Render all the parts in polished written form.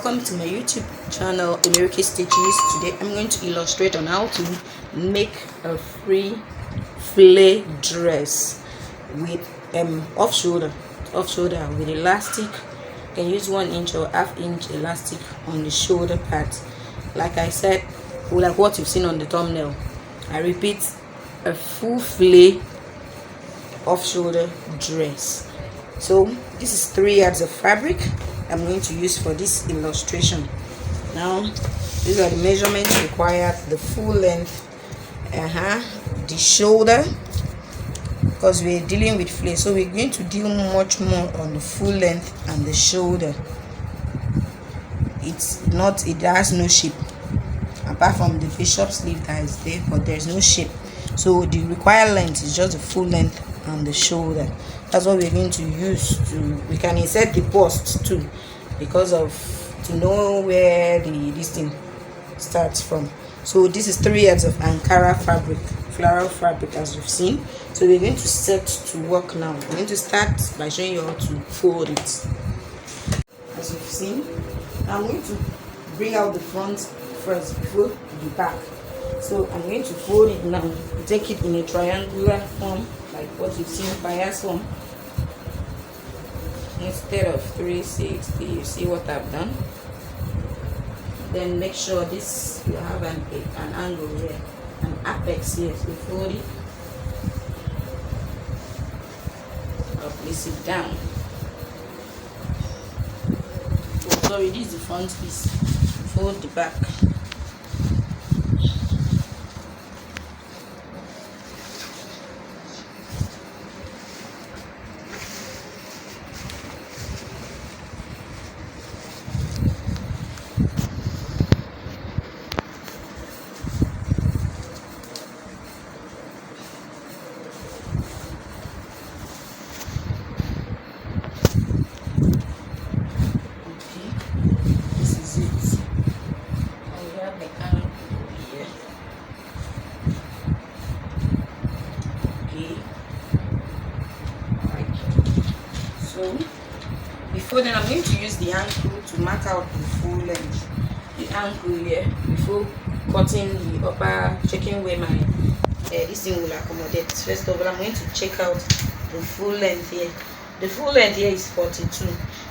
Welcome to my YouTube channel, Emerike Stitches. Today I'm going to illustrate on how to make a free flare dress with off shoulder with elastic. You can use 1 inch or ½ inch elastic on the shoulder part. Like I said, like what you've seen on the thumbnail, I repeat, a full flare off shoulder dress. So this is 3 yards of fabric I'm going to use for this illustration. Now these are the measurements required: the full length, the shoulder, because we're dealing with flare, so we're going to deal much more on the full length and the shoulder. It has no shape apart from the bishop sleeve that is there, but there's no shape. So the required length is just the full length and the shoulder. That's what we're going to use. We can insert the bust too, because of to know where this thing starts from. So this is 3 yards of Ankara fabric, floral fabric, as you've seen. So we're going to set to work now. I'm going to start by showing you how to fold it. As you've seen, I'm going to bring out the front first before the back. So I'm going to fold it now. Take it in a triangular form, like what you've seen bias form, instead of 360. You see what I've done? Then make sure this you have an angle here, an apex here. So fold it. I'll place it down. Oh, sorry, this is the front piece. Fold the back. So before then, I'm going to use the ankle to mark out the full length. The ankle here, before cutting the upper, checking where my this thing will accommodate. First of all, I'm going to check out the full length here. The full length here is 42,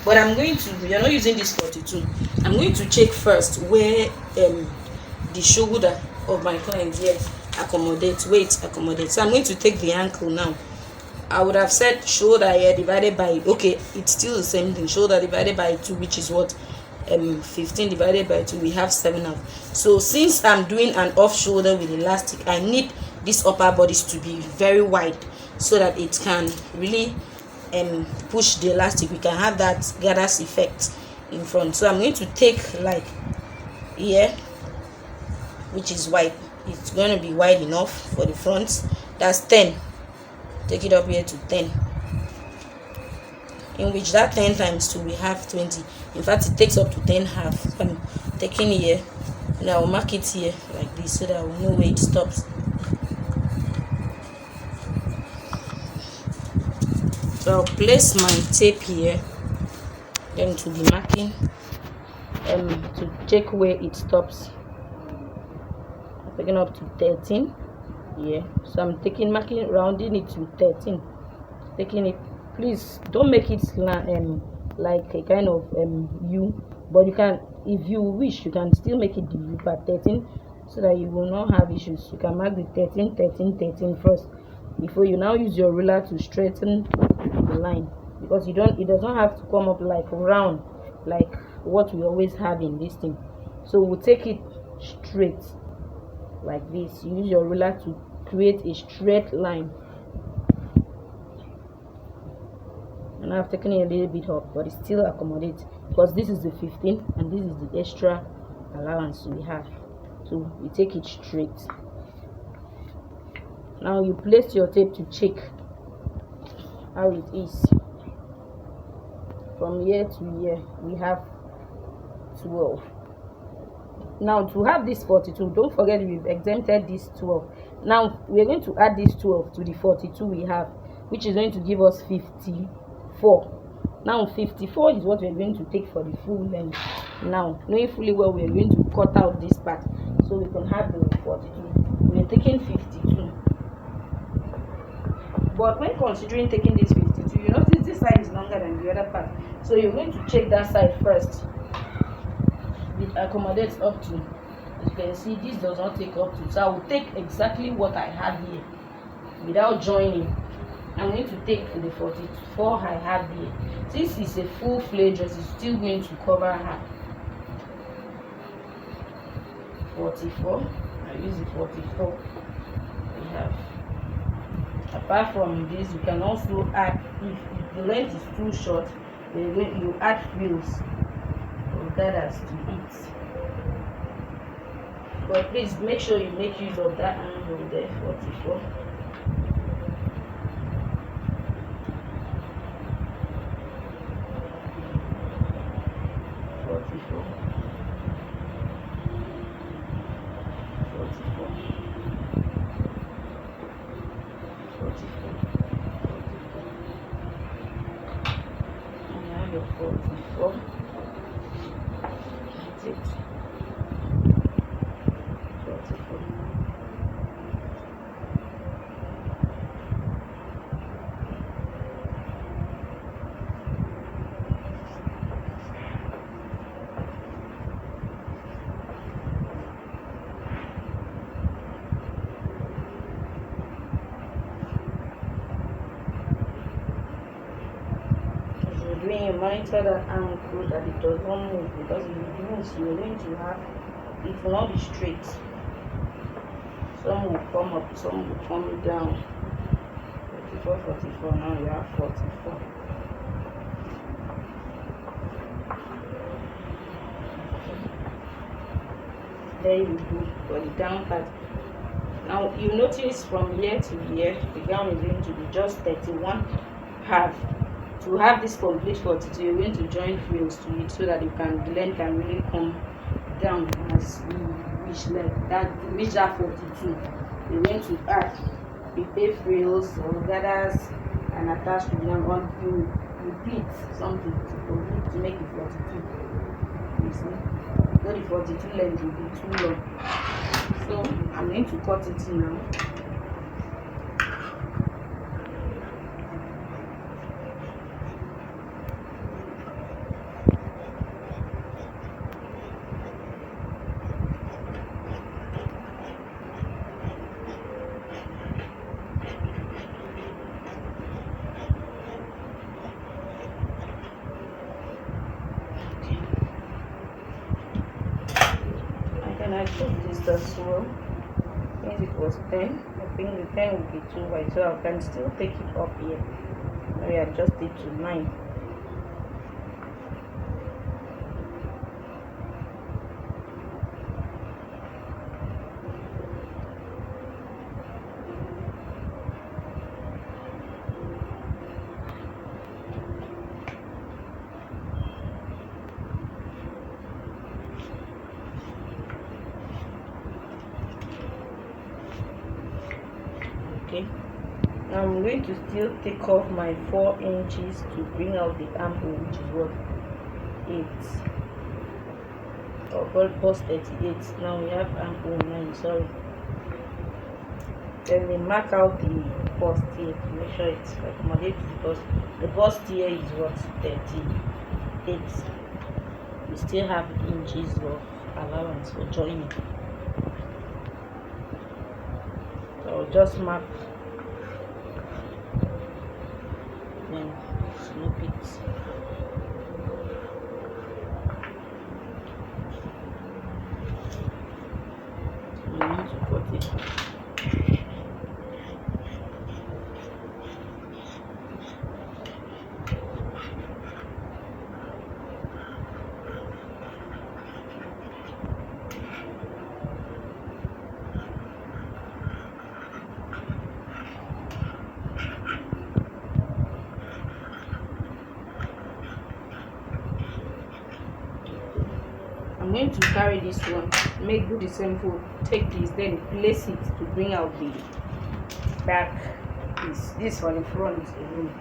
but I'm going to, you're not using this 42. I'm going to check first where the shoulder of my client here accommodates, where it accommodates. So I'm going to take the ankle now. I would have said shoulder here divided by, okay, it's still the same thing, shoulder divided by 2, which is what, 15 divided by 2, we have 7.5. So since I'm doing an off shoulder with elastic, I need these upper bodies to be very wide so that it can really push the elastic. We can have that gathers effect in front. So I'm going to take like here, which is wide. It's going to be wide enough for the front. That's 10. Take it up here to 10, in which that 10 times 2 we have 20. In fact, it takes up to 10 half. So I'm taking here and I will mark it here like this so that I will know where it stops. So I'll place my tape here, then to be marking to check where it stops. I'm taking up to 13. Yeah, so I'm marking, rounding it to 13. Taking it, please don't make it like a kind of U, but you can, if you wish, you can still make it the U part 13, so that you will not have issues. You can mark the 13, 13, 13 first before you now use your ruler to straighten the line, because it doesn't have to come up like round like what we always have in this thing. So we'll take it straight like this. You use your ruler to create a straight line, and I've taken it a little bit up, but it still accommodates, because this is the 15 and this is the extra allowance we have. So we take it straight. Now you place your tape to check how it is. From here to here we have 12. Now to have this 42, don't forget we've exempted this 12. Now we're going to add this 12 to the 42 we have, which is going to give us 54. Now 54 is what we're going to take for the full length. Now, knowing fully well we are going to cut out this part, so we can have the 42. We are taking 52. But when considering taking this 52, you notice this side is longer than the other part. So you're going to check that side first. It accommodates up to, as you can see, this does not take up to. So I will take exactly what I have here without joining. I'm going to take the 44 I have here. This is a full flare dress, it's still going to cover her. 44. I use the 44 we have. Apart from this, you can also add, if the length is too short, you add frills or gathers to it. But please make sure you make use of that angle there. 44. 44. 44. 44. And now your 44. That's it. 44. Doing, you monitor that ankle that it does not move, because if it moves, you're going to have, it will not be straight. Some will come up, some will come down. 44, 44. Now you have 44. There you go for the down part. Now you notice from here to here, the gown is going to be just 31 half. To have this complete 42, you're going to join frills to it so that the length can really come down as you reach that 42. You're going to add prepare frills or gathers and attach to them on you repeat something to make it 42. You see? So the 42 length will be too long. So I'm going to cut it now. And I took this as well. Since it was 10, I think the 10 will be too wide, so I can still take it up here. Maybe adjust it to 9. Okay, now I'm going to still take off my 4 inches to bring out the armhole, which is what 8 or bust 38. Now we have armhole 9, sorry. Then we mark out the bust here to make sure it's accommodates, because the bust here is what 38. We still have inches of allowance for joining. So I'll just mark, then snip it. You need to cut it. I'm going to carry this one, do the same fold, take this, then place it to bring out the back piece. This for the front alone.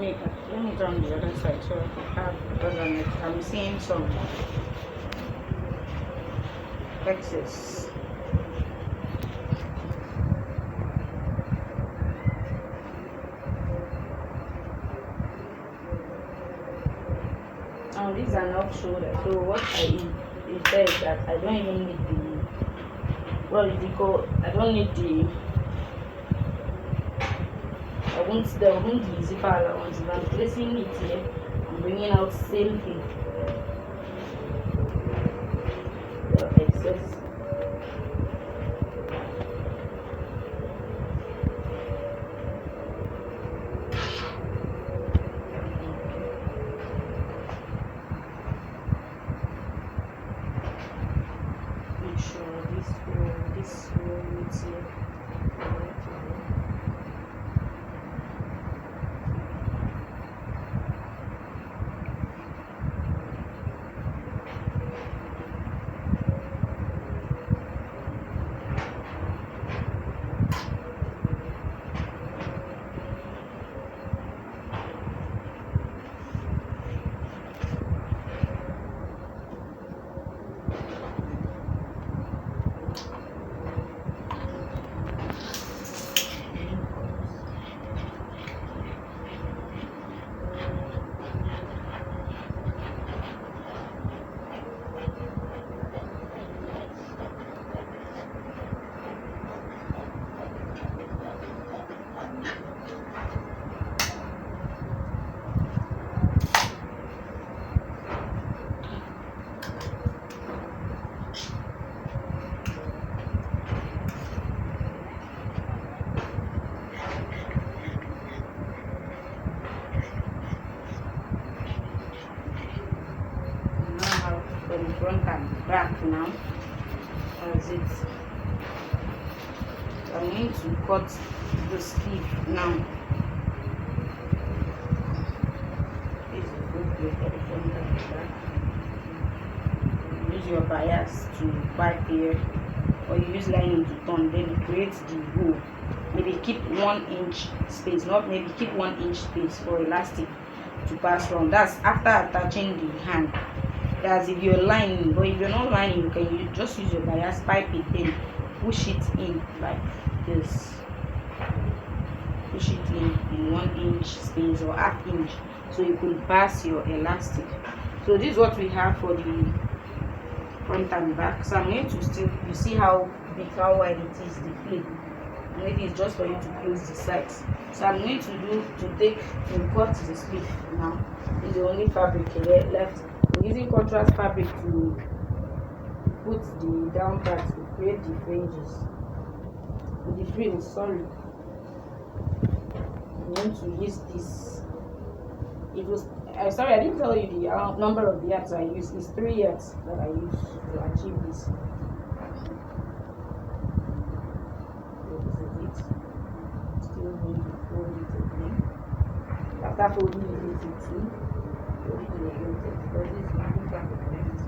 let me turn the other side so I have, because I'm seeing some excess. Now these are not shoulder, so what I is there is that I don't even need the, what is it called, I don't need the, there won't be zipper allowance. If I'm placing it here, I'm bringing out same thing, the excess. Make sure this row is here. From front and back now, as it, I'm going to cut the sleeve now. This is a good way for the front and back. Use your bias to back here, or you use lining to turn, then it creates the hole. Maybe keep 1 inch space, not maybe keep 1 inch space for elastic to pass from. That's after attaching the hand. That's if you're lining, but if you're not lining, you can just use your bias, pipe it in, push it in like this, push it in 1 inch space or ½ inch, so you could pass your elastic. So this is what we have for the front and back. So I'm going to still, you see how big, how wide it is, the flip. Maybe it's just for you to close the sides. So I'm going to cut the sleeve now. It's the only fabric here left. I'm using contrast fabric to put the down part to create the fringes, the frills, sorry. I'm going to use this. It was, sorry, I didn't tell you the number of the yards I use. It's 3 yards that I use to achieve this. Still going to fold it again. After folding it into 2, fold it again, because this is my back of length.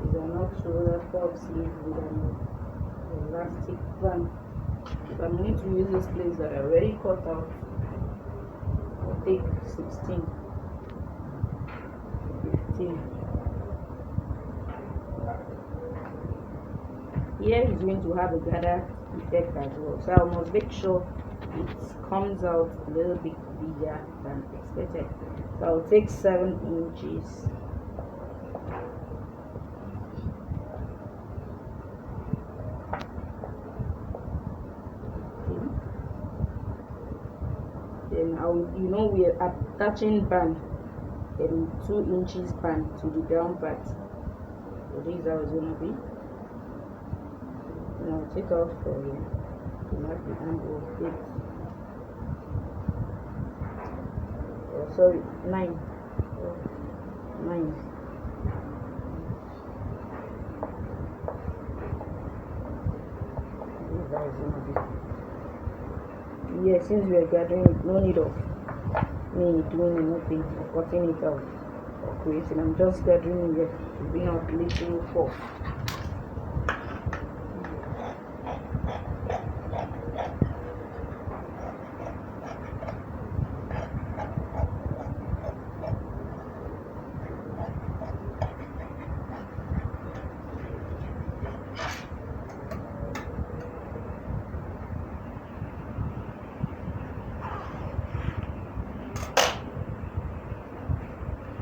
These are not shoulder top sleeve with an elastic band. So I'm going to use this place that I already cut out. I'll take 16, 15. Here is going to have a gather effect as well. So I must make sure it comes out a little bit bigger than expected. So I'll take 7 inches. Then we are attaching band, then 2 inches band to the down part. So this is how it's gonna be. And I'll take off for you to mark the angle of it. Oh, sorry, 9. 9. how it's gonna be. Yeah, since we are gathering it, no need of me doing anything or cutting it out or creating. I'm just gathering it to bring out little puff.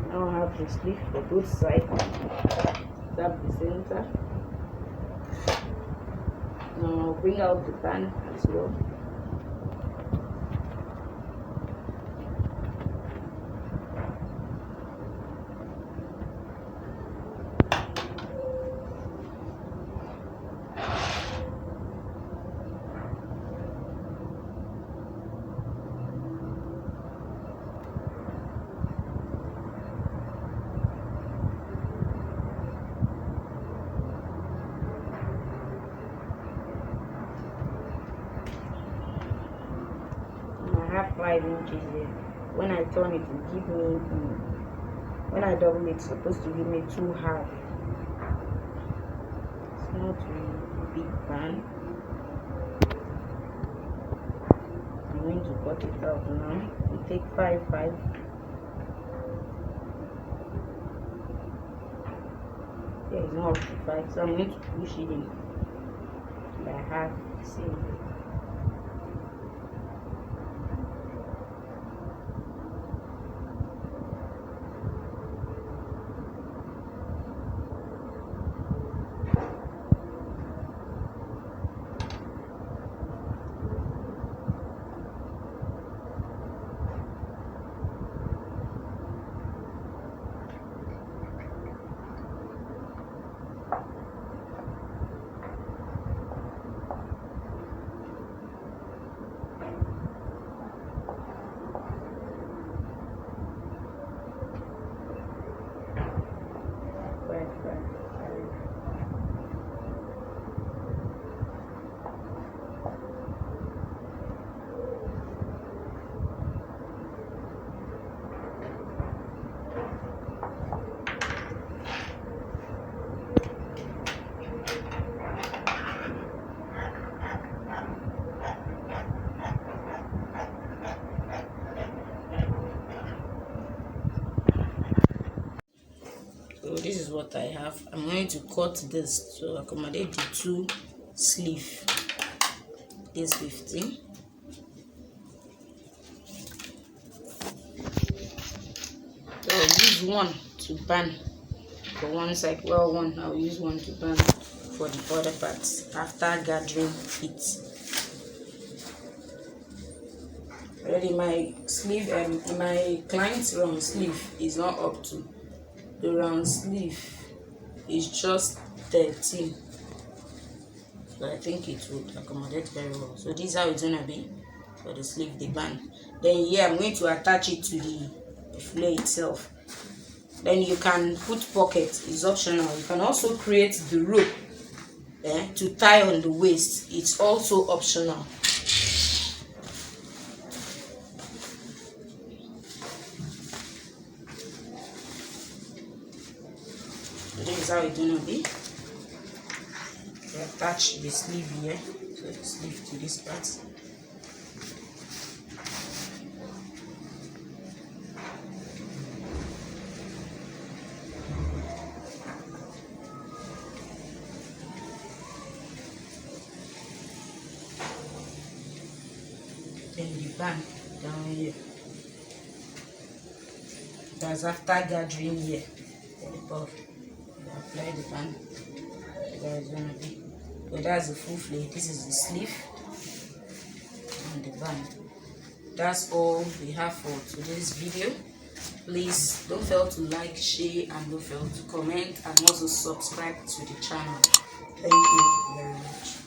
Now I have the sleeve for both sides. Tap the center. Now I'll bring out the band as well. I have 5 inches here. When I turn it, will give me when I double it's supposed to give me 2 half. It's not really a big band. I'm going to cut it out now. We take 5. Yeah, it's not up to 5, so I'm going to push it in by half. See. So this is what I have. I'm going to cut this to accommodate the 2 sleeve. This 15. So I'll use one to band for one side. Well, one I'll use one to band for the other parts after gathering it. Already my sleeve and my client's round sleeve is not up to. The round sleeve is just 13, so I think it would accommodate very well. So this is how it's gonna be for the sleeve, the band. Then here I'm going to attach it to the fillet itself. Then you can put pocket, it's optional. You can also create the rope to tie on the waist, it's also optional. This is how it's gonna be. We attach the sleeve here, so the sleeve to this part. Then the band down here. That's after gathering here. Then above. Apply the band. That's gonna be. So that's the full fillet. This is the sleeve and the band. That's all we have for today's video. Please don't fail to like, share, and don't fail to comment, and also subscribe to the channel. Thank you very much.